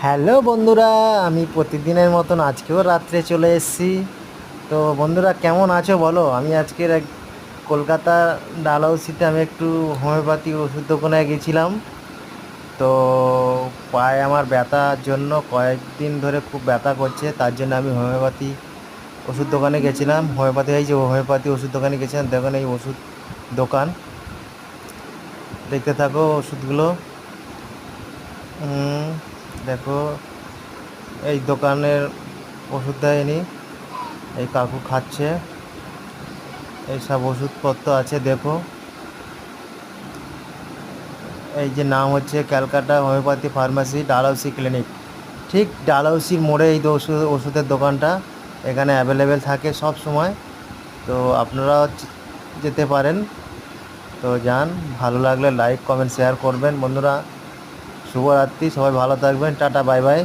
Hello বন্ধুরা, আমি প্রতিদিনের মতন আজকেও রাত্রে চলে এসেছি। তো বন্ধুরা কেমন আছো বলো। আমি আজকের কলকাতা ডালহাউসিতে আমি একটু হোমিওপ্যাথি ওষুধ দোকানে গেছিলাম। তো পায়ে আমার ব্যথার জন্য কয়েকদিন ধরে খুব ব্যথা করছে, তার জন্য আমি হোমিওপ্যাথি ওষুধ দোকানে গেছিলাম। হোমিওপ্যাথি ওষুধ দোকানে গেছিলাম। দেখুন এই ওষুধ দোকান, দেখতে থাকো ওষুধগুলো। দেখো এই দোকানের ওষুধ দেয়নি, এই কাকু খাচ্ছে। এই সব ওষুধপত্র আছে দেখো। এই যে নাম হচ্ছে Calcutta homeopathy pharmacy Dalhousie clinic. ঠিক ডালহাউসির মোড়ে এই ওষুধের দোকানটা এখানে অ্যাভেলেবেল থাকে সব সময়। তো আপনারাও যেতে পারেন। তো যান, ভালো লাগলে লাইক কমেন্ট শেয়ার করবেন বন্ধুরা। শুভরাত্রি, সবাই ভালো থাকবেন, টাটা বাই বাই।